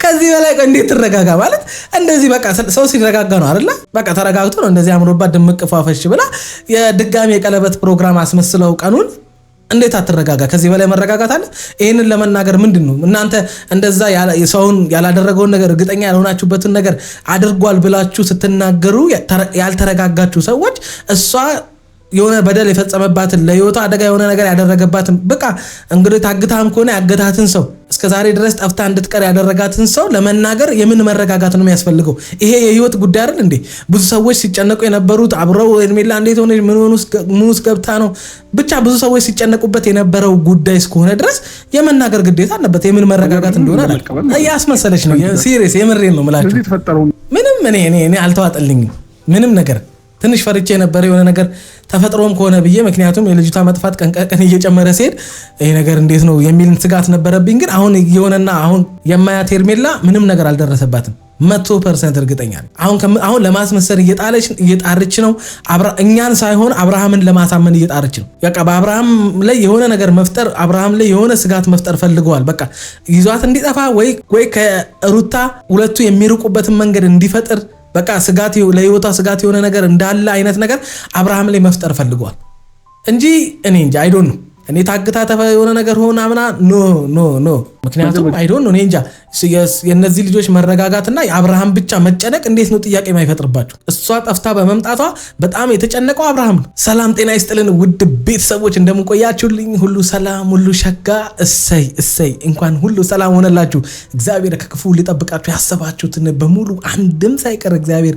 ከዚህ በላይ እንዴት ትረጋጋ ማለት እንደዚህ በቃ ሰው ሲረጋጋ ነው አይደል? በቃ ተረጋግቶ ነው እንደዚህ አምሮባት ድምቅ ፏፈሽ ብላ የድጋሚ የቀለበት ፕሮግራም አስመስለው ቀኑን እንዴት አትረጋጋ? ከዚህ በላይ መረጋጋት አለ? ይሄንን ለመናገር ምንድነው እናንተ እንደዛ ሰውን ያላደረገውን ነገር እርግጠኛ ያልሆናችሁበትን ነገር አድርጓል ብላችሁ ስትናገሩ ያልተረጋጋችሁ ሰዎች እሷ የሆነ በደል የፈጸመባትን ለህይወቷ አደጋ የሆነ ነገር ያደረገባትን በቃ እንግዲህ ታግታም ከሆነ ያገታትን ሰው እስከዛሬ ድረስ ጠፍታ እንድትቀር ያደረጋትን ሰው ለመናገር የምን መረጋጋት ነው የሚያስፈልገው? ይሄ የህይወት ጉዳይ አይደል እንዴ? ብዙ ሰዎች ሲጨነቁ የነበሩት አብረው ሄርሜላ እንዴት ሆነች ምን ውስጥ ገብታ ነው ብቻ ብዙ ሰዎች ሲጨነቁበት የነበረው ጉዳይ እስከሆነ ድረስ የመናገር ግዴታ አለበት። የምን መረጋጋት እንደሆነ አላውቅም። ያስመሰለች ነው ሲሪየስ የምሬን ነው የምላችሁ። ምንም እኔ አልተዋጠልኝም ምንም ነገር ትንሽ ፈርቼ ነበር የሆነ ነገር ተፈጥሮም ከሆነ ብዬ ምክንያቱም የልጅቷ መጥፋት ቀን እየጨመረ ሲሄድ ይሄ ነገር እንዴት ነው የሚል ስጋት ነበረብኝ። ግን አሁን የሆነና አሁን የማያት ሄርሜላ ምንም ነገር አልደረሰባትም 100% እርግጠኛ ነኝ። አሁን ለማስመሰል እየጣረች ነው እኛን ሳይሆን አብርሃምን ለማሳመን እየጣረች ነው። በቃ በአብርሃም ላይ የሆነ ነገር መፍጠር አብርሃም ላይ የሆነ ስጋት መፍጠር ፈልገዋል። በቃ ይዟት እንዲጠፋ ወይ ከሩታ ሁለቱ የሚርቁበትን መንገድ እንዲፈጥር በቃ ስጋት ለህይወቷ ስጋት የሆነ ነገር እንዳለ አይነት ነገር አብርሃም ላይ መፍጠር ፈልጓል እንጂ እኔ እንጃ አይ ዶንት ኖ እኔ ታግታ የሆነ ነገር ሆና ምና ኖ ምክንያቱም አይ ዶንት ኖ እኔ እንጃ የነዚህ ልጆች መረጋጋትና የአብርሃም ብቻ መጨነቅ እንዴት ነው ጥያቄ የማይፈጥርባቸው? እሷ ጠፍታ በመምጣቷ በጣም የተጨነቀው አብርሃም ነው። ሰላም ጤና ይስጥልን ውድ ቤተሰቦች እንደምን ቆያችሁልኝ? ሁሉ ሰላም ሁሉ ሸጋ እሰይ እንኳን ሁሉ ሰላም ሆነላችሁ። እግዚአብሔር ከክፉ ሊጠብቃችሁ ያሰባችሁትን በሙሉ አንድም ሳይቀር እግዚአብሔር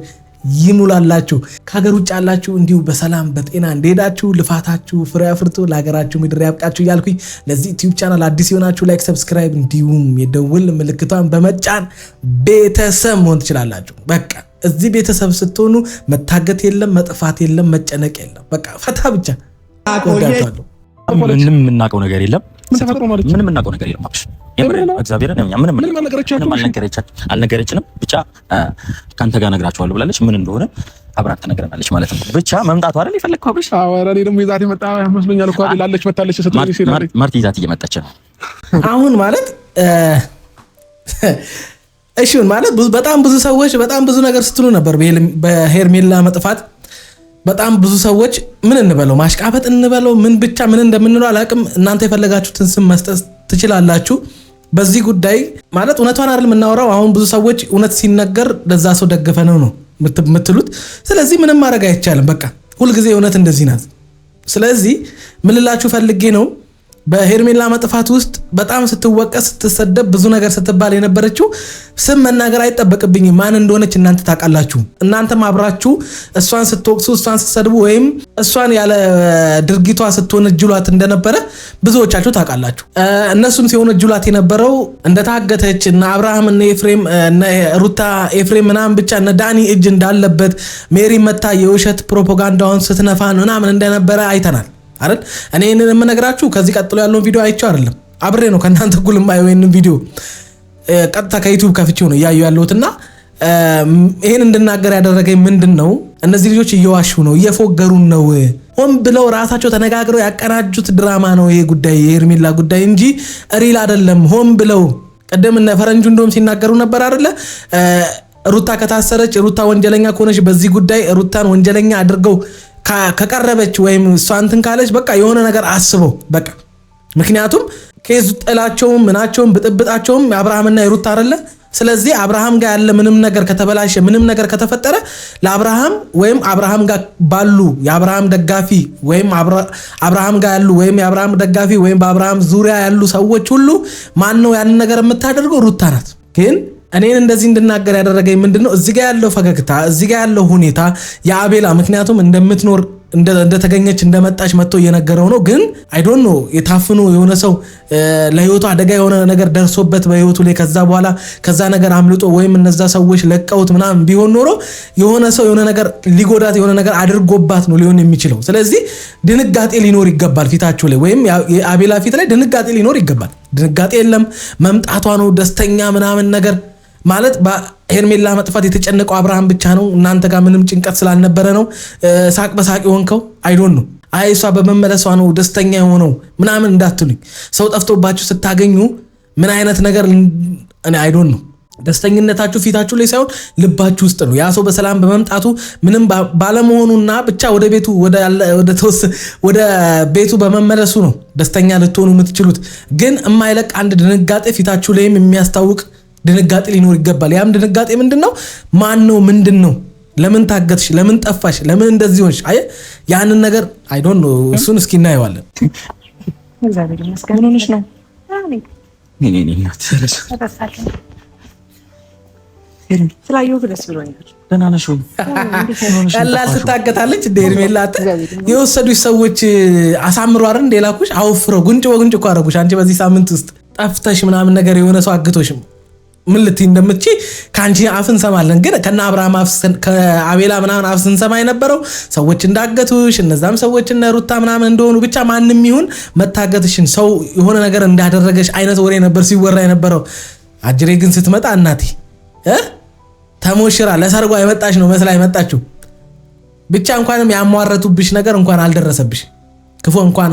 ይሙላላችሁ። ከሀገር ውጭ ያላችሁ እንዲሁ በሰላም በጤና እንደሄዳችሁ ልፋታችሁ ፍሬ አፍርቶ ለሀገራችሁ ምድር ያብቃችሁ እያልኩኝ ለዚህ ዩቲዩብ ቻናል አዲስ የሆናችሁ ላይክ ሰብስክራይብ እንዲሁም የደውል ምልክቷን በመጫን ቤተሰብ መሆን ትችላላችሁ። በቃ እዚህ ቤተሰብ ስትሆኑ መታገት የለም መጥፋት የለም መጨነቅ የለም። በቃ ፈታ ብቻ ወዳችኋለሁ። ምንም የምናውቀው ነገር የለም ምንም የምናውቀው ነገር የለም እግዚአብሔርን ምንም አልነገረችንም። ብቻ ካንተ ጋር ነግራቸዋለሁ ብላለች። ምን እንደሆነ አብራት ተነግረናለች ማለት ነው። ብቻ መምጣቱ አይደል የፈለግከው አብርሽ? አዎ እኔ ደግሞ ይዛት የመጣ መስሎኛል እኮ አላለች መጣለች ስትለኝ ሲላል ማርቲ ይዛት እየመጣች ነው አሁን ማለት እሺ ማለት በጣም ብዙ ሰዎች በጣም ብዙ ነገር ስትሉ ነበር በሄርሜላ መጥፋት። በጣም ብዙ ሰዎች ምን እንበለው ማሽቃበጥ እንበለው ምን ብቻ ምን እንደምንለው አላውቅም። እናንተ የፈለጋችሁትን ስም መስጠት ትችላላችሁ። በዚህ ጉዳይ ማለት እውነቷን አይደል የምናወራው። አሁን ብዙ ሰዎች እውነት ሲነገር ለዛ ሰው ደግፈ ነው የምትሉት። ስለዚህ ምንም ማድረግ አይቻልም። በቃ ሁልጊዜ እውነት እንደዚህ ናት። ስለዚህ ምን ልላችሁ ፈልጌ ነው በሄርሜላ መጥፋት ውስጥ በጣም ስትወቀስ ስትሰደብ ብዙ ነገር ስትባል የነበረችው ስም መናገር አይጠበቅብኝም። ማን እንደሆነች እናንተ ታውቃላችሁ። እናንተም አብራችሁ እሷን ስትወቅሱ እሷን ስትሰድቡ ወይም እሷን ያለ ድርጊቷ ስትወነጅሏት እንደነበረ ብዙዎቻችሁ ታውቃላችሁ። እነሱም ሲወነጅሏት የነበረው እንደታገተች እና አብርሃም እና ኤፍሬም እና ሩታ ኤፍሬም ምናምን ብቻ እና ዳኒ እጅ እንዳለበት ሜሪ መታ የውሸት ፕሮፓጋንዳውን ስትነፋ ምናምን እንደነበረ አይተናል አይደል? እኔ እነን የምነግራችሁ ከዚህ ቀጥሎ ያለውን ቪዲዮ አይቼው አይደለም አብሬ ነው ከናንተ እኩል የማየው። ይሄንን ቪዲዮ ቀጥታ ከዩቲዩብ ከፍቼው ነው እያየሁ ያለሁትና ይሄን እንድናገር ያደረገኝ ምንድነው እነዚህ ልጆች እየዋሹ ነው እየፎገሩን ነው። ሆን ብለው ራሳቸው ተነጋግረው ያቀናጁት ድራማ ነው ይሄ ጉዳይ የሄርሜላ ጉዳይ እንጂ ሪል አይደለም። ሆን ብለው ቀደም እነ ፈረንጁ እንደውም ሲናገሩ ነበር አይደለ? ሩታ ከታሰረች ሩታ ወንጀለኛ ከሆነች በዚህ ጉዳይ ሩታን ወንጀለኛ አድርገው ከቀረበች ወይም እሷ እንትን ካለች በቃ የሆነ ነገር አስበው በቃ ምክንያቱም ከዙ ጥላቸውም ምናቸውም ብጥብጣቸውም አብርሃምና የሩታ አይደለ? ስለዚህ አብርሃም ጋር ያለ ምንም ነገር ከተበላሸ ምንም ነገር ከተፈጠረ ለአብርሃም ወይም አብርሃም ጋር ባሉ የአብርሃም ደጋፊ ወይም አብርሃም ጋር ያሉ ወይም የአብርሃም ደጋፊ ወይም በአብርሃም ዙሪያ ያሉ ሰዎች ሁሉ ማን ነው ያንን ነገር የምታደርገው? ሩታ ናት። ግን እኔን እንደዚህ እንድናገር ያደረገኝ ምንድነው እዚህ ጋር ያለው ፈገግታ እዚህ ጋር ያለው ሁኔታ የአቤላ ምክንያቱም እንደምትኖር እንደተገኘች እንደመጣች መጥቶ እየነገረው ነው። ግን አይ ዶንት ኖ የታፍኑ የሆነ ሰው ለህይወቱ አደጋ የሆነ ነገር ደርሶበት በህይወቱ ላይ ከዛ በኋላ ከዛ ነገር አምልጦ ወይም እነዛ ሰዎች ለቀውት ምናምን ቢሆን ኖሮ የሆነ ሰው የሆነ ነገር ሊጎዳት የሆነ ነገር አድርጎባት ነው ሊሆን የሚችለው። ስለዚህ ድንጋጤ ሊኖር ይገባል ፊታችሁ ላይ ወይም የአቤላ ፊት ላይ ድንጋጤ ሊኖር ይገባል። ድንጋጤ የለም መምጣቷ ነው ደስተኛ ምናምን ነገር ማለት በሄርሜላ መጥፋት የተጨነቀው አብርሃም ብቻ ነው። እናንተ ጋር ምንም ጭንቀት ስላልነበረ ነው ሳቅ በሳቅ የሆንከው። አይ ዶንት ኖ አይሷ በመመለሷ ነው ደስተኛ የሆነው ምናምን እንዳትሉኝ። ሰው ጠፍቶባችሁ ስታገኙ ምን አይነት ነገር እኔ አይ ዶንት ኖ። ደስተኝነታችሁ ፊታችሁ ላይ ሳይሆን ልባችሁ ውስጥ ነው። ያ ሰው በሰላም በመምጣቱ ምንም ባለመሆኑና ብቻ ወደ ቤቱ በመመለሱ ነው ደስተኛ ልትሆኑ የምትችሉት። ግን የማይለቅ አንድ ድንጋጤ ፊታችሁ ላይም የሚያስታውቅ ድንጋጤ ሊኖር ይገባል። ያም ድንጋጤ ምንድነው? ማን ነው? ምንድነው? ለምን ታገትሽ? ለምን ጠፋሽ? ለምን እንደዚህ ሆንሽ? አይ ያንን ነገር አይ ዶንት ኖ። እሱን እስኪ እናየዋለን። እግዚአብሔር ይመስገን። ምን ሆነሽ ነው? ስላየሁ ደስ ብሎኛል። ደህና ነሽ ወይ? ቀላል ትታገታለች እንደ ሄርሜላ የወሰዱሽ ሰዎች አሳምሮ አይደል እንደ ላኩሽ አውፍረው ጉንጭ በጉንጭ እኮ አደረጉሽ። አንቺ በዚህ ሳምንት ውስጥ ጠፍተሽ ምናምን ነገር የሆነ ሰው አግቶሽ ምን ልትይ እንደምትችይ ከአንቺ አፍ እንሰማለን። ግን ከነ አብርሃም አፍ ከአቤላ ምናምን አፍ ስንሰማ የነበረው ሰዎች እንዳገቱሽ እነዛም ሰዎች እነ ሩታ ምናምን እንደሆኑ ብቻ ማንም ይሁን መታገትሽን ሰው የሆነ ነገር እንዳደረገሽ አይነት ወሬ ነበር ሲወራ የነበረው። አጅሬ ግን ስትመጣ እናቴ ተሞሽራ ለሰርጓ የመጣች ነው መስላ የመጣችው። ብቻ እንኳንም ያሟረቱብሽ ነገር እንኳን አልደረሰብሽ።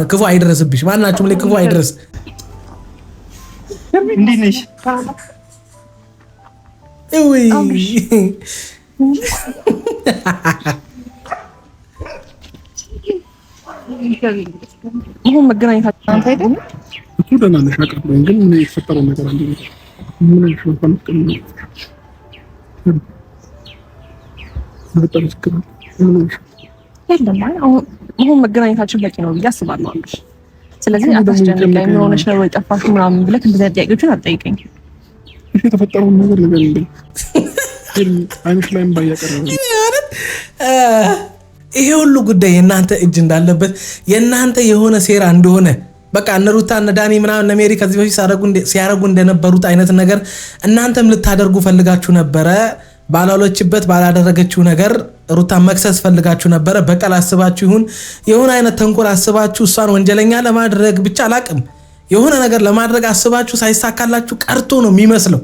ክፉ አይደረስብሽ። ማናችሁም ላይ ክፉ አይደረስ። እንዴት ነሽ? እይ ይሁን መገናኘታችን አንተ አይደል እኮ ደህና ነሽ? አቀርበኝ ግን ምን የተፈጠረው ነገር አለ? ምን ነው ፈልቀም ነው በጣም ስክራ ይሁን መገናኘታችን በቂ ነው ብዬ አስባለሁ። ስለዚህ አታስጨንቀኝ። ምን ሆነሽ ነው ወይ ጠፋሽ ምናምን ብለህ እንደዚህ ጥያቄዎችን አትጠይቀኝ። እሺ የተፈጠረው ነገር እንዴ አይንሽ ላይም ባያቀረበ ይሄ ሁሉ ጉዳይ የእናንተ እጅ እንዳለበት የእናንተ የሆነ ሴራ እንደሆነ በቃ እነ ሩታ እነ ዳኒ ምናምን እነ ሜሪ ከዚህ በፊት ሲያረጉ እንደነበሩት አይነት ነገር እናንተም ልታደርጉ ፈልጋችሁ ነበረ። ባላለችበት ባላደረገችው ነገር ሩታን መክሰስ ፈልጋችሁ ነበረ። በቀል አስባችሁ ይሁን የሆነ አይነት ተንኮል አስባችሁ እሷን ወንጀለኛ ለማድረግ ብቻ አላቅም የሆነ ነገር ለማድረግ አስባችሁ ሳይሳካላችሁ ቀርቶ ነው የሚመስለው።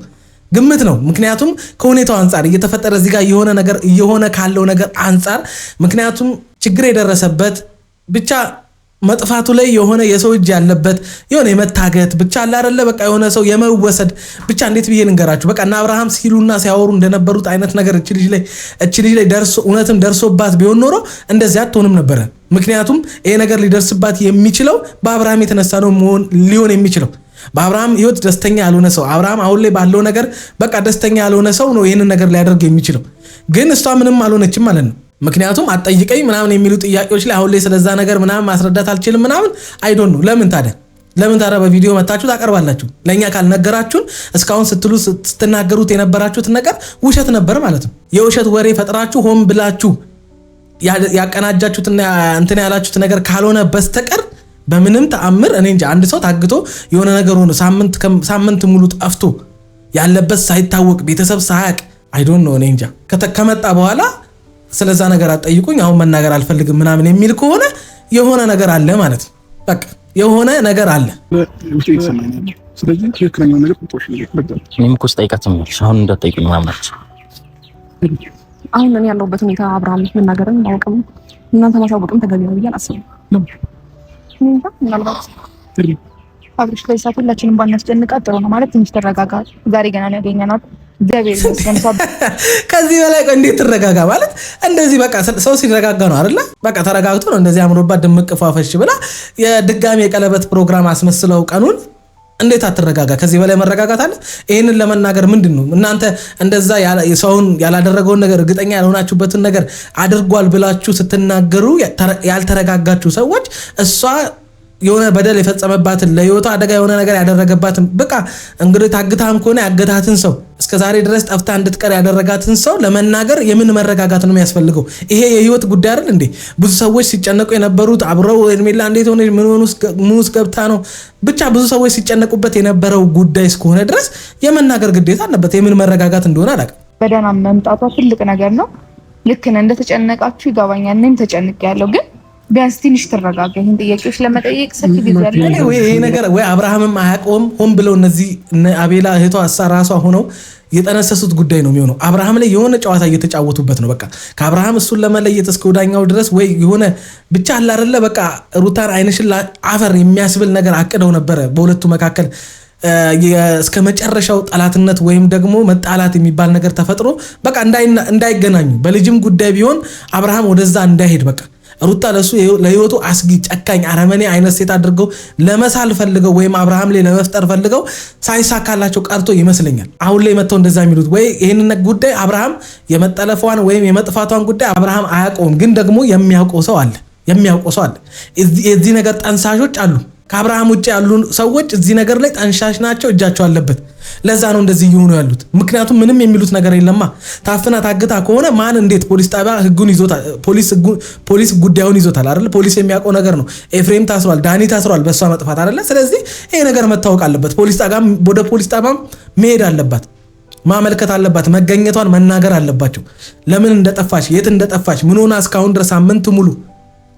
ግምት ነው። ምክንያቱም ከሁኔታው አንፃር እየተፈጠረ እዚህ ጋር የሆነ ነገር እየሆነ ካለው ነገር አንፃር ምክንያቱም ችግር የደረሰበት ብቻ መጥፋቱ ላይ የሆነ የሰው እጅ ያለበት የሆነ የመታገት ብቻ አለ አይደለ በቃ የሆነ ሰው የመወሰድ ብቻ እንዴት ብዬ ልንገራችሁ በቃ እና አብርሃም ሲሉና ሲያወሩ እንደነበሩት አይነት ነገር እቺ ልጅ ላይ ደርሶ እውነትም ደርሶባት ቢሆን ኖሮ እንደዚህ አትሆንም ነበረ። ምክንያቱም ይሄ ነገር ሊደርስባት የሚችለው በአብርሃም የተነሳ ነው ሊሆን የሚችለው። በአብርሃም ህይወት ደስተኛ ያልሆነ ሰው አብርሃም አሁን ላይ ባለው ነገር በቃ ደስተኛ ያልሆነ ሰው ነው ይሄንን ነገር ሊያደርግ የሚችለው። ግን እሷ ምንም አልሆነችም ማለት ነው። ምክንያቱም አጠይቀኝ ምናምን የሚሉ ጥያቄዎች ላይ አሁን ላይ ስለዛ ነገር ምናምን ማስረዳት አልችልም ምናምን አይ ዶንት ኖ። ለምን ታዲያ በቪዲዮ መታችሁ ታቀርባላችሁ? ለኛ ካልነገራችሁን እስካሁን ስትናገሩት የነበራችሁት ነገር ውሸት ነበር ማለት ነው። የውሸት ወሬ ፈጥራችሁ ሆን ብላችሁ ያቀናጃችሁትና እንትን ያላችሁት ነገር ካልሆነ በስተቀር በምንም ተአምር እኔ እንጃ አንድ ሰው ታግቶ የሆነ ነገር ሆኖ ሳምንት ሙሉ ጠፍቶ ያለበት ሳይታወቅ ቤተሰብ ሳያቅ አይ ዶንት ኖ። እኔ እንጃ ከመጣ በኋላ ስለዛ ነገር አትጠይቁኝ አሁን መናገር አልፈልግም ምናምን የሚል ከሆነ የሆነ ነገር አለ ማለት ነው። በቃ የሆነ ነገር አለ። ስለዚህ ትክክለኛው ነገር ቁጥሮሽ ነው። እኔም እኮ ስጠይቃት ምንሽ አሁን እንዳትጠይቁኝ ምናምን አለች። አሁን እኔ ያለሁበት ሁኔታ አብርሃም መናገርን ማወቅም እናንተ ማሳወቅም ተገቢ ነው ብዬ አላስብም። ምናልባት አብርሽ ላይ ሰዓት ሁላችንም ባናስጨንቃት ጥሩ ነው ማለት ትንሽ ተረጋጋ። ዛሬ ገና ነው ያገኘናት። እግዚአብሔር ይመስገን። ከዚህ በላይ እንዴት ትረጋጋ ማለት እንደዚህ በቃ ሰው ሲረጋጋ ነው አይደለ? በቃ ተረጋግቶ ነው እንደዚህ አምሮባት ድምቅ ፏፈሽ ብላ የድጋሚ የቀለበት ፕሮግራም አስመስለው ቀኑን እንዴት አትረጋጋ? ከዚህ በላይ መረጋጋት አለ? ይሄንን ለመናገር ምንድነው እናንተ እንደዛ ሰውን ያላደረገውን ነገር እርግጠኛ ያልሆናችሁበትን ነገር አድርጓል ብላችሁ ስትናገሩ ያልተረጋጋችሁ ሰዎች እሷ የሆነ በደል የፈጸመባትን ለህይወቷ አደጋ የሆነ ነገር ያደረገባትን በቃ እንግዲህ ታግታም ከሆነ ያገታትን ሰው እስከዛሬ ድረስ ጠፍታ እንድትቀር ያደረጋትን ሰው ለመናገር የምን መረጋጋት ነው የሚያስፈልገው? ይሄ የህይወት ጉዳይ አይደል እንዴ? ብዙ ሰዎች ሲጨነቁ የነበሩት አብረው ሄርሜላ እንዴት ሆነች ምን ውስጥ ገብታ ነው ብቻ ብዙ ሰዎች ሲጨነቁበት የነበረው ጉዳይ እስከሆነ ድረስ የመናገር ግዴታ አለበት። የምን መረጋጋት እንደሆነ አላውቅም። በደህና መምጣቷ ትልቅ ነገር ነው። ልክ ነህ፣ እንደተጨነቃችሁ ይገባኛል። እኔም ተጨንቄያለሁ ግን ቢያንስ ትንሽ ተረጋጋ። ይሄን ጥያቄዎች ለመጠየቅ ሰፊ ጊዜ አለ ወይ? ይሄ ነገር ወይ አብርሃምም አያውቀውም ሆን ብለው እነዚህ አቤላ እህቷ ራሷ ሆነው የጠነሰሱት ጉዳይ ነው የሚሆነው። አብርሃም ላይ የሆነ ጨዋታ እየተጫወቱበት ነው። በቃ ከአብርሃም እሱን ለመለየት እስከ ወዳኛው ድረስ ወይ የሆነ ብቻ አለ አይደለ በቃ ሩታን አይንሽላ አፈር የሚያስብል ነገር አቅደው ነበረ በሁለቱ መካከል እስከ መጨረሻው ጠላትነት ወይም ደግሞ መጣላት የሚባል ነገር ተፈጥሮ በቃ እንዳይገናኙ በልጅም ጉዳይ ቢሆን አብርሃም ወደዛ እንዳይሄድ በቃ ሩታ ለሱ ለህይወቱ አስጊ ጨካኝ አረመኔ አይነት ሴት አድርገው ለመሳል ፈልገው ወይም አብርሃም ላይ ለመፍጠር ፈልገው ሳይሳካላቸው ቀርቶ ይመስለኛል አሁን ላይ መተው እንደዛ የሚሉት። ወይ ይሄንን ጉዳይ አብርሃም የመጠለፏን ወይም የመጥፋቷን ጉዳይ አብርሃም አያውቀውም፣ ግን ደግሞ የሚያውቀው ሰው አለ። የዚህ ነገር ጠንሳሾች አሉ። ከአብርሃም ውጭ ያሉ ሰዎች እዚህ ነገር ላይ ጠንሻሽ ናቸው፣ እጃቸው አለበት። ለዛ ነው እንደዚህ እየሆኑ ያሉት። ምክንያቱም ምንም የሚሉት ነገር የለማ። ታፍና ታግታ ከሆነ ማን እንዴት ፖሊስ ጣቢያ ህጉን ይዞታል፣ ፖሊስ ጉዳዩን ይዞታል አይደል? ፖሊስ የሚያውቀው ነገር ነው። ኤፍሬም ታስሯል፣ ዳኒ ታስሯል በሷ መጥፋት አይደለ? ስለዚህ ይሄ ነገር መታወቅ አለበት። ወደ ፖሊስ ጣቢያም መሄድ አለባት፣ ማመልከት አለባት፣ መገኘቷን መናገር አለባቸው። ለምን እንደጠፋች፣ የት እንደጠፋች፣ ምን ሆና እስካሁን ድረስ ሳምንት ሙሉ።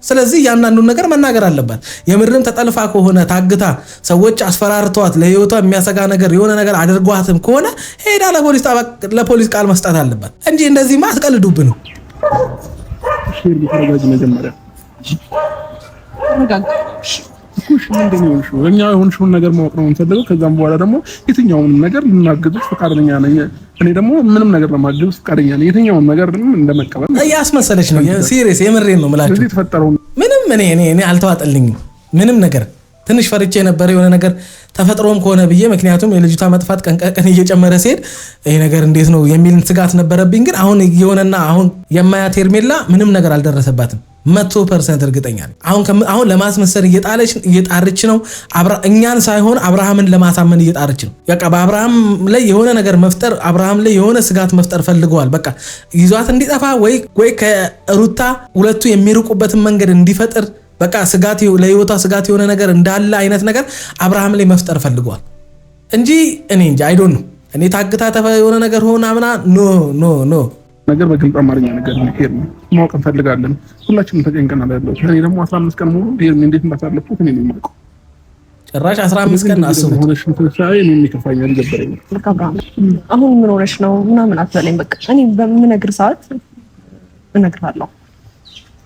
ስለዚህ እያንዳንዱን ነገር መናገር አለባት። የምድርም ተጠልፋ ከሆነ ታግታ ሰዎች አስፈራርተዋት ለህይወቷ የሚያሰጋ ነገር የሆነ ነገር አድርጓትም ከሆነ ሄዳ ለፖሊስ ቃል መስጠት አለባት እንጂ እንደዚህ ማስቀልዱብን ነው። እኛ የሆንሽውን ነገር ማወቅ ነው የምንፈልገው። ከዛም በኋላ ደግሞ የትኛውንም ነገር ልናግዝሽ ፈቃደኛ ነኝ። እኔ ደግሞ ምንም ነገር ለማግዝ ፈቃደኛ ነኝ። የትኛውንም ነገር እንደመቀበል እያስመሰለች ነው። ሲሪየስ የምሬን ነው የምላችሁ። የተፈጠረው ምንም እኔ አልተዋጠልኝም ምንም ነገር። ትንሽ ፈርቼ ነበር የሆነ ነገር ተፈጥሮም ከሆነ ብዬ፣ ምክንያቱም የልጅቷ መጥፋት ቀን እየጨመረ ሲሄድ ይሄ ነገር እንዴት ነው የሚል ስጋት ነበረብኝ። ግን አሁን የሆነና አሁን የማያት ሄርሜላ ምንም ነገር አልደረሰባትም 100% እርግጠኛ ነኝ። አሁን ለማስመሰል እየጣረች ነው። እኛን ሳይሆን አብርሃምን ለማሳመን እየጣረች ነው። በቃ በአብርሃም ላይ የሆነ ነገር መፍጠር፣ አብርሃም ላይ የሆነ ስጋት መፍጠር ፈልገዋል። በቃ ይዟት እንዲጠፋ ወይ ከሩታ ሁለቱ የሚርቁበትን መንገድ እንዲፈጥር በቃ ስጋት ለህይወቷ ስጋት የሆነ ነገር እንዳለ አይነት ነገር አብርሃም ላይ መፍጠር ፈልገዋል እንጂ እኔ እንጂ አይዶን ነው። እኔ ታግታ የሆነ ነገር ሆና ምና ኖ ነገር በግልጽ አማርኛ ነገር ነው ማወቅ እንፈልጋለን። ሁላችንም ተጨንቀናል ያለው። እኔ ደግሞ 15 ቀን ሙሉ ሄርሜ እንዴት እንዳሳለፍኩት እኔ ነው የማውቀው። ጭራሽ 15 ቀን አስቡት። ሆነሽ ተሳይ እኔ የሚከፋኛል ገበረኝ። አሁን ምን ሆነሽ ነው ምናምን አትበለኝ። በቃ እኔ በምነግር ሰዓት እነግርሃለሁ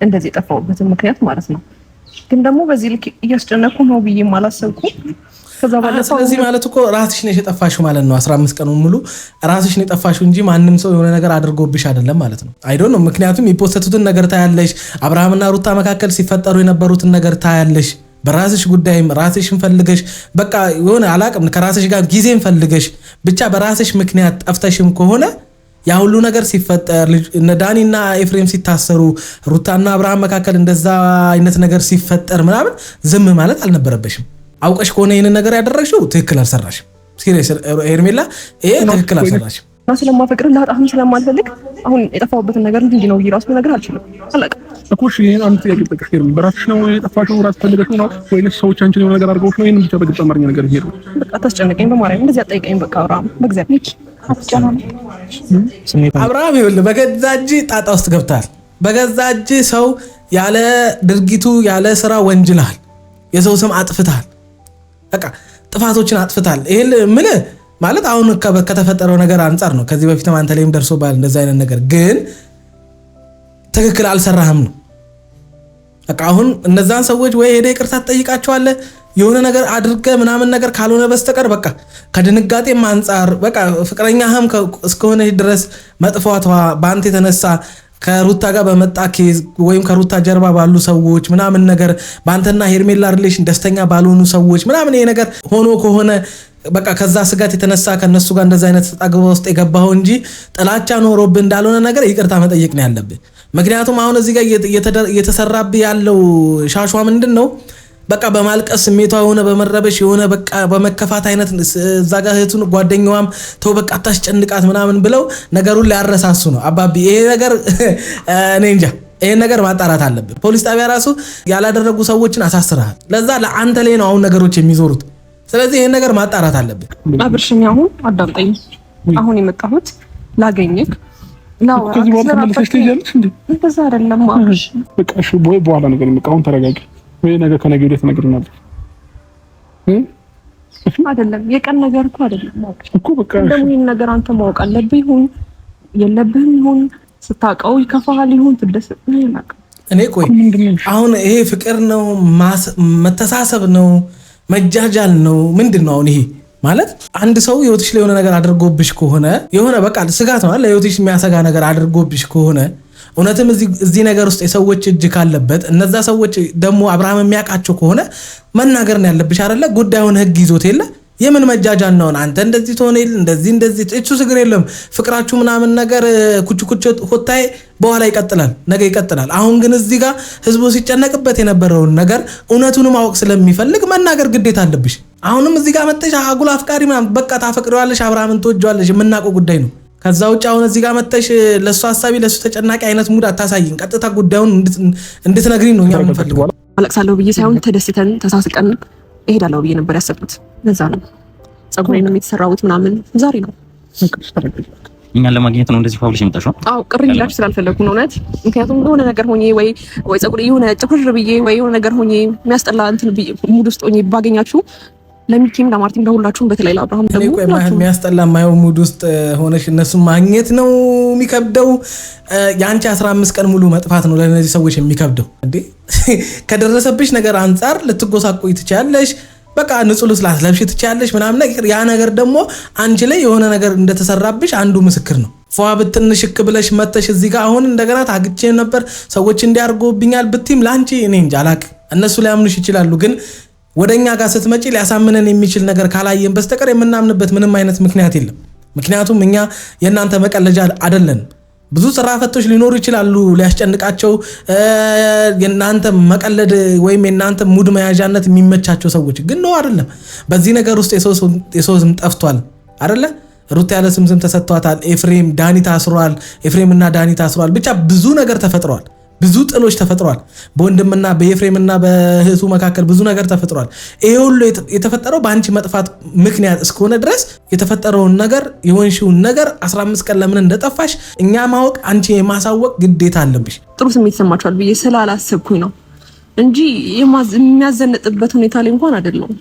እንደዚህ የጠፋሁበትን ምክንያት ማለት ነው። ግን ደግሞ በዚህ ልክ እያስጨነቁ ነው ብዬ አላሰብኩም። ስለዚህ ማለት እኮ ራስሽ ነሽ የጠፋሽው ማለት ነው። 15 ቀኑን ሙሉ ራስሽ ነሽ የጠፋሽው እንጂ ማንም ሰው የሆነ ነገር አድርጎብሽ አይደለም ማለት ነው። አይዶን ነው። ምክንያቱም የፖስተቱትን ነገር ታያለሽ፣ አብርሃምና ሩታ መካከል ሲፈጠሩ የነበሩትን ነገር ታያለሽ። በራስሽ ጉዳይም ራስሽን ፈልገሽ በቃ የሆነ አላቅም ከራስሽ ጋር ጊዜን ፈልገሽ ብቻ በራስሽ ምክንያት ጠፍተሽም ከሆነ ያ ሁሉ ነገር ሲፈጠር እነ ዳኒና ኤፍሬም ሲታሰሩ ሩታና አብርሃም መካከል እንደዛ አይነት ነገር ሲፈጠር ምናምን ዝም ማለት አልነበረበሽም። አውቀሽ ከሆነ ይሄንን ነገር ያደረግሽው ትክክል አልሰራሽም። ሲሪየስ ሄርሜላ ይሄ ትክክል አልሰራሽም። እና ስለማፈቅር ላጣህም ስለማልፈልግ አሁን የጠፋሁበትን ነገር እንዲህ ነው ይራስ ነገር አልችልም። አላውቅም እኮ እሺ። አንተ ጥያቄ ጠቅሽ ሄርሜ በራስሽ ነው የጠፋሽው? ራስ ፈልገሽ ነው ወይስ ሰዎች አንቺን የሆነ ነገር አድርገውሽ ነው? ይሄን ብቻ በግልጽ አማርኛ ነገር ይሄዱ። በቃ ታስጨነቀኝ በማርያም እንደዚህ አትጠይቀኝ። በቃ አብርሃም በእግዚአብሔር አትጨናነቅ። አብርሃም ይኸውልህ በገዛ እጅ ጣጣ ውስጥ ገብተሃል። በገዛ እጅ ሰው ያለ ድርጊቱ ያለ ስራ ወንጅልሃል። የሰው ስም አጥፍተሃል። በቃ ጥፋቶችን አጥፍታል። ይሄ ምልህ ማለት አሁን ከተፈጠረው ነገር አንጻር ነው። ከዚህ በፊት አንተ ላይም ደርሶብሃል እንደዛ አይነት ነገር፣ ግን ትክክል አልሰራህም ነው። በቃ አሁን እነዛን ሰዎች ወይ ሄደህ ይቅርታ ትጠይቃቸዋለህ የሆነ ነገር አድርገህ ምናምን ነገር ካልሆነ በስተቀር በቃ ከድንጋጤም አንጻር በቃ ፍቅረኛህም እስከሆነ ድረስ መጥፋቷ በአንተ የተነሳ ከሩታ ጋር በመጣ ኬዝ ወይም ከሩታ ጀርባ ባሉ ሰዎች ምናምን ነገር በአንተና ሄርሜላ ሪሌሽን ደስተኛ ባልሆኑ ሰዎች ምናምን ይሄ ነገር ሆኖ ከሆነ በቃ ከዛ ስጋት የተነሳ ከነሱ ጋር እንደዛ አይነት ተጣግባ ውስጥ የገባው እንጂ ጥላቻ ኖሮብህ እንዳልሆነ ነገር ይቅርታ መጠየቅ ነው ያለብህ። ምክንያቱም አሁን እዚህ ጋር እየተሰራብህ ያለው ሻሿ ምንድን ነው? በቃ በማልቀስ ስሜቷ የሆነ በመረበሽ የሆነ በቃ በመከፋት አይነት እዛ ጋር እህቱን ጓደኛዋም ተው በቃ አታስጨንቃት ምናምን ብለው ነገሩን ሊያረሳሱ ነው። አባቢ ይሄ ነገር እኔ እንጃ፣ ይሄን ነገር ማጣራት አለብን። ፖሊስ ጣቢያ ራሱ ያላደረጉ ሰዎችን አሳስረሃል። ለዛ ለአንተ ላይ ነው አሁን ነገሮች የሚዞሩት። ስለዚህ ይሄን ነገር ማጣራት አለብን። አብርሽኝ አሁን አዳምጠኝ። አሁን የመጣሁት ላገኘክ ከዚህ በኋላ ተመልሰሽ ትሄጃለሽ እንዴ? እንደዛ አይደለም አብርሽ። በቃ እሺ በኋላ ነገር አሁን ተረጋጊ። ወይ ነገ ከነገ ወዲያ ትነግሪናለሽ አይደለም? የቀን ነገር እኮ አይደለም እኮ በቃ ደግሞ ይሄን ነገር አንተ ማወቅ አለብህ። ይሁን የለብህም ይሁን ስታውቀው ይከፋሃል ይሁን ትደሰት ነው። እኔ ቆይ አሁን ይሄ ፍቅር ነው መተሳሰብ ነው መጃጃል ነው ምንድን ነው? አሁን ይሄ ማለት አንድ ሰው ህይወትሽ ላይ የሆነ ነገር አድርጎብሽ ከሆነ የሆነ በቃ ስጋት ነው ለህይወትሽ የሚያሰጋ ነገር አድርጎብሽ ከሆነ እውነትም እዚህ ነገር ውስጥ የሰዎች እጅ ካለበት እነዛ ሰዎች ደግሞ አብርሃም የሚያውቃቸው ከሆነ መናገር ነው ያለብሽ አይደለ? ጉዳዩን ህግ ይዞት የለ የምን መጃጃን ነው? አንተ እንደዚህ ትሆነ እንደዚህ እሱ ችግር የለም ፍቅራችሁ ምናምን ነገር ኩቹ ሆታይ በኋላ ይቀጥላል፣ ነገ ይቀጥላል። አሁን ግን እዚህ ጋር ህዝቡ ሲጨነቅበት የነበረውን ነገር እውነቱን ማወቅ ስለሚፈልግ መናገር ግዴታ አለብሽ። አሁንም እዚህ ጋር መጥተሽ አጉል አፍቃሪ ምናምን በቃ ታፈቅሪዋለሽ፣ አብርሃምን ትወጂዋለሽ፣ የምናውቀው ጉዳይ ነው። ከዛ ውጭ አሁን እዚህ ጋር መጥተሽ ለሱ ሐሳቢ ለሱ ተጨናቂ አይነት ሙድ አታሳይን። ቀጥታ ጉዳዩን እንድትነግሪኝ ነው እኛ የምንፈልገው። አለቅሳለሁ ብዬ ሳይሆን ተደስተን ተሳስቀን እሄዳለሁ ብዬ ነበር ያሰብኩት። ለዛ ነው ጸጉሬንም የተሰራሁት ምናምን ዛሬ ነው። እኛን ለማግኘት ነው እንደዚህ ፋብሊሽ የመጣሽው? አዎ ቅር ይላችሁ ስላልፈለኩ ነው እውነት። ምክንያቱም የሆነ ነገር ሆኜ ወይ ጸጉሬ የሆነ ጥፍር ብዬ ወይ የሆነ ነገር ሆኜ የሚያስጠላ እንትን ሙድ ውስጥ ሆኜ ባገኛችሁ ለሚኪም ለማርቲም ለሁላችሁም በተለይ ለአብርሃም ደግሞ የሚያስጠላ የማየው ሙድ ውስጥ ሆነሽ እነሱን ማግኘት ነው የሚከብደው። የአንቺ 15 ቀን ሙሉ መጥፋት ነው ለእነዚህ ሰዎች የሚከብደው። እንዴ ከደረሰብሽ ነገር አንጻር ልትጎሳቆይ ትችያለሽ፣ በቃ ንጹህ ልብስ ላትለብሺ ትችያለሽ ምናምን ነገር። ያ ነገር ደግሞ አንቺ ላይ የሆነ ነገር እንደተሰራብሽ አንዱ ምስክር ነው። ፏ ብትንሽክ ብለሽ መተሽ እዚህ ጋር አሁን እንደገና ታግቼ ነበር ሰዎች እንዲያርጎብኛል ብትይም ለአንቺ እኔ እንጃ አላቅም። እነሱ ሊያምኑሽ ይችላሉ፣ ግን ወደኛ ጋር ስትመጪ ሊያሳምነን የሚችል ነገር ካላየን በስተቀር የምናምንበት ምንም አይነት ምክንያት የለም። ምክንያቱም እኛ የእናንተ መቀለጃ አይደለን። ብዙ ስራ ፈቶች ሊኖሩ ይችላሉ ሊያስጨንቃቸው የእናንተ መቀለድ ወይም የእናንተ ሙድ መያዣነት የሚመቻቸው ሰዎች ግን ነው አይደለም። በዚህ ነገር ውስጥ የሰው ስም ጠፍቷል አይደለ? ሩት ያለ ስም ተሰጥቷታል። ኤፍሬም ዳኒ ታስሯል። ኤፍሬምና ዳኒ ታስሯል። ብቻ ብዙ ነገር ተፈጥሯል። ብዙ ጥሎች ተፈጥሯል። በወንድምና በኤፍሬምና በእህቱ መካከል ብዙ ነገር ተፈጥሯል። ይሄ ሁሉ የተፈጠረው በአንቺ መጥፋት ምክንያት እስከሆነ ድረስ የተፈጠረውን ነገር የወንሽውን ነገር 15 ቀን ለምን እንደጠፋሽ እኛ ማወቅ አንቺ የማሳወቅ ግዴታ አለብሽ። ጥሩ ስሜት ይሰማችኋል ብዬ ስላላሰብኩኝ ነው እንጂ የሚያዘንጥበት ሁኔታ ላይ እንኳን አይደለም።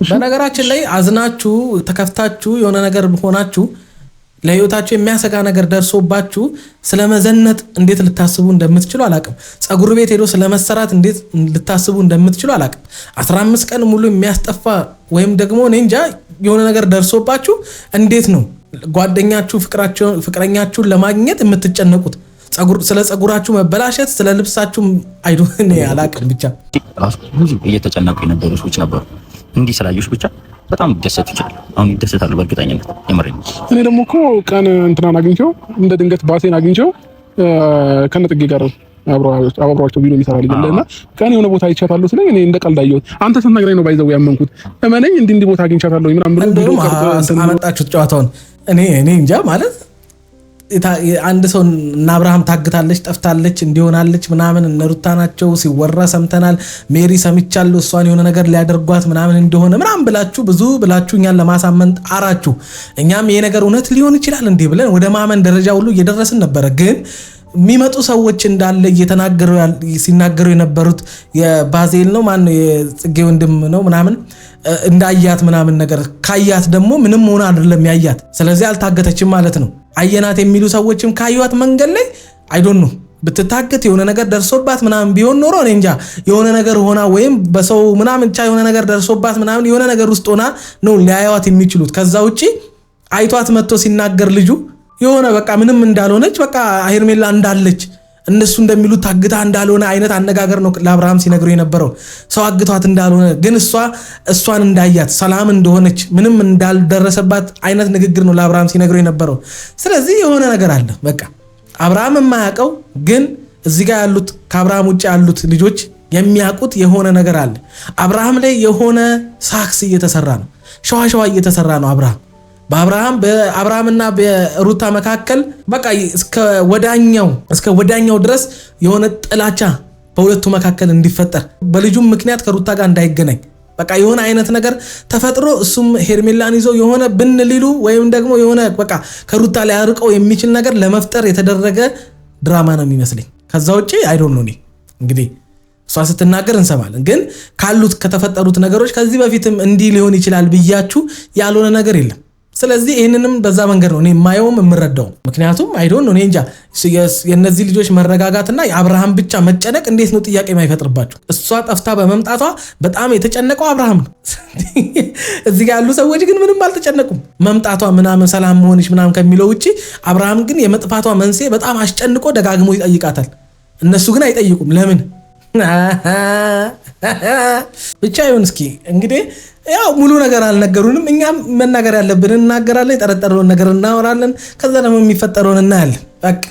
በነገራችን ላይ አዝናችሁ ተከፍታችሁ የሆነ ነገር ሆናችሁ ለህይወታችሁ የሚያሰጋ ነገር ደርሶባችሁ ስለመዘነጥ እንዴት ልታስቡ እንደምትችሉ አላቅም። ጸጉር ቤት ሄዶ ስለመሰራት እንዴት ልታስቡ እንደምትችሉ አላቅም። 15 ቀን ሙሉ የሚያስጠፋ ወይም ደግሞ እኔ እንጃ የሆነ ነገር ደርሶባችሁ እንዴት ነው ጓደኛችሁ ፍቅረኛችሁን ለማግኘት የምትጨነቁት? ስለ ጸጉራችሁ መበላሸት፣ ስለ ልብሳችሁ አይዶን አላቅም። ብቻ ብዙ እየተጨነቁ የነበሩ ሰዎች ነበሩ። እንዲህ ስላዩሽ ብቻ በጣም ደሰቱ ይችላል። አሁን ይደሰታሉ በእርግጠኝነት የምሬን። እኔ ደግሞ እኮ ቀን እንትናን አግኝቼው እንደ ድንገት ባሴን አግኝቼው ከነጥጌ ጋር አብሯቸው ቪዲዮ የሚሰራ ልጅ እና ቀን የሆነ ቦታ አይቻታለሁ ስለኝ እኔ እንደ ቀልድ አየሁት። አንተ ስትነግረኝ ነው ባይዘው ያመንኩት። እመነኝ እንዲህ ቦታ አግኝቻታለሁ ምናምን ብሎ ቪዲዮ አመጣችሁት ጨዋታውን። እኔ እንጃ ማለት አንድ ሰው እና አብርሃም ታግታለች ጠፍታለች እንዲሆናለች ምናምን እነ ሩታ ናቸው ሲወራ ሰምተናል። ሜሪ ሰምቻለሁ እሷን የሆነ ነገር ሊያደርጓት ምናምን እንደሆነ ምናምን ብላችሁ እኛን ለማሳመን ጣራችሁ። እኛም ይሄ ነገር እውነት ሊሆን ይችላል እንዴ ብለን ወደ ማመን ደረጃ ሁሉ እየደረስን ነበረ። ግን የሚመጡ ሰዎች እንዳለ ሲናገሩ የነበሩት የባዜል ነው ማን የጽጌ ወንድም ነው ምናምን እንዳያት ምናምን ነገር ካያት ደግሞ ምንም ሆነ አይደለም ያያት። ስለዚህ አልታገተችም ማለት ነው። አየናት የሚሉ ሰዎችም ካዩት መንገድ ላይ አይዶን ነው ብትታገት የሆነ ነገር ደርሶባት ምናምን ቢሆን ኖሮ እኔ እንጃ የሆነ ነገር ሆና ወይም በሰው ምናምን ብቻ የሆነ ነገር ደርሶባት ምናምን የሆነ ነገር ውስጥ ሆና ነው ሊያዩት የሚችሉት። ከዛ ውጪ አይቷት መጥቶ ሲናገር ልጁ የሆነ በቃ ምንም እንዳልሆነች በቃ ሄርሜላ እንዳለች እነሱ እንደሚሉት ታግታ እንዳልሆነ አይነት አነጋገር ነው ለአብርሃም ሲነግሩ የነበረው። ሰው አግቷት እንዳልሆነ ግን እሷን እንዳያት ሰላም እንደሆነች ምንም እንዳልደረሰባት አይነት ንግግር ነው ለአብርሃም ሲነግሩ የነበረው። ስለዚህ የሆነ ነገር አለ በቃ አብርሃም የማያውቀው ግን እዚህ ጋር ያሉት ከአብርሃም ውጭ ያሉት ልጆች የሚያውቁት የሆነ ነገር አለ። አብርሃም ላይ የሆነ ሳክስ እየተሰራ ነው፣ ሸዋሸዋ እየተሰራ ነው። በአብርሃምና በሩታ መካከል በቃ እስከ ወዳኛው ድረስ የሆነ ጥላቻ በሁለቱ መካከል እንዲፈጠር በልጁም ምክንያት ከሩታ ጋር እንዳይገናኝ በቃ የሆነ አይነት ነገር ተፈጥሮ እሱም ሄርሜላን ይዞ የሆነ ብንሊሉ ወይም ደግሞ የሆነ በቃ ከሩታ ላይ አርቀው የሚችል ነገር ለመፍጠር የተደረገ ድራማ ነው የሚመስለኝ። ከዛ ውጪ አይ ዶንት ኖ እኔ እንግዲህ እሷ ስትናገር እንሰማለን። ግን ካሉት ከተፈጠሩት ነገሮች ከዚህ በፊትም እንዲህ ሊሆን ይችላል ብያችሁ ያልሆነ ነገር የለም። ስለዚህ ይህንንም በዛ መንገድ ነው እኔ የማየውም የምረዳው። ምክንያቱም አይዶን እኔ እንጃ የእነዚህ ልጆች መረጋጋትና የአብርሃም ብቻ መጨነቅ እንዴት ነው ጥያቄ የማይፈጥርባቸው? እሷ ጠፍታ በመምጣቷ በጣም የተጨነቀው አብርሃም ነው። እዚህ ጋር ያሉ ሰዎች ግን ምንም አልተጨነቁም። መምጣቷ ምናምን ሰላም መሆንሽ ምናምን ከሚለው ውጭ አብርሃም ግን የመጥፋቷ መንስኤ በጣም አስጨንቆ ደጋግሞ ይጠይቃታል። እነሱ ግን አይጠይቁም። ለምን? ብቻ ይሁን። እስኪ እንግዲህ ያው ሙሉ ነገር አልነገሩንም። እኛም መናገር ያለብን እናገራለን፣ የጠረጠረውን ነገር እናወራለን። ከዛ ደግሞ የሚፈጠረውን እናያለን። በቃ